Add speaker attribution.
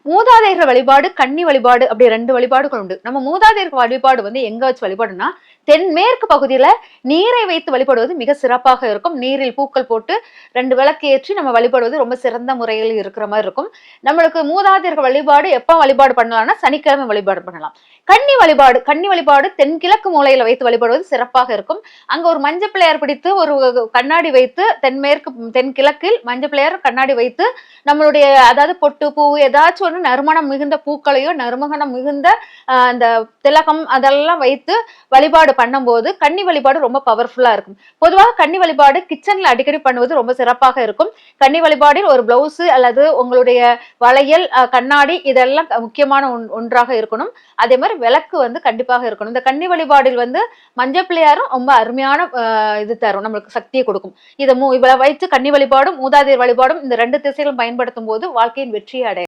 Speaker 1: மூதாதையர் வழிபாடு, கன்னி வழிபாடு அப்படி 2 வழிபாடுகள் உண்டு. நம்ம மூதாதையர் வழிபாடு வந்து எங்க வச்சு வழிபாடுனா, தென்மேற்கு பகுதியில நீரை வைத்து வழிபடுவது மிக சிறப்பாக இருக்கும். நீரில் பூக்கள் போட்டு 2 விளக்கு ஏற்றி நம்ம வழிபடுவது ரொம்ப சிறந்த முறையில் இருக்கிற மாரி இருக்கும். நம்மளுக்கு மூதாதையர்கள் வழிபாடு எப்ப வழிபாடு பண்ணலாம்னா, சனிக்கிழமை வழிபாடு பண்ணலாம். கன்னி வழிபாடு தென்கிழக்கு மூலையில வைத்து வழிபடுவது சிறப்பாக இருக்கும். அங்க ஒரு மஞ்சள் பிள்ளையார் பிடித்து ஒரு கண்ணாடி வைத்து தென்கிழக்கில் மஞ்சள் பிள்ளையார் கண்ணாடி வைத்து நம்மளுடைய அதாவது பொட்டு பூ ஏதாச்சும் ஒன்று நறுமணம் மிகுந்த பூக்களையோ நறுமணம் மிகுந்த அந்த திலகம் அதெல்லாம் வைத்து வழிபாடு பண்ணும்போது கன்னி வழிபாடு ரொம்ப பவர்ஃபுல்லா இருக்கும். பொதுவாக கன்னி வழிபாடு கிச்சன்ல அடிக்கடி பண்ணுவது ரொம்ப சிறப்பாக இருக்கும். கன்னி வழிபாடில் ஒரு பிளவுஸ் அல்லது உங்களுடைய வளையல், கண்ணாடி இதெல்லாம் முக்கியமான ஒன்றாக இருக்கணும். அதே மாதிரி விளக்கு வந்து கண்டிப்பாக இருக்கணும். இந்த கன்னி வழிபாடில் வந்து மஞ்சள் பிள்ளையாரும் ரொம்ப அருமையான இது தரும், நம்மளுக்கு சக்தியை கொடுக்கும். இதை வைத்து கன்னி வழிபாடும் மூதாதையர் வழிபாடும் இந்த 2 திசைகளும் பயன்படுத்தும் போது வாழ்க்கையின் வெற்றியை அடைய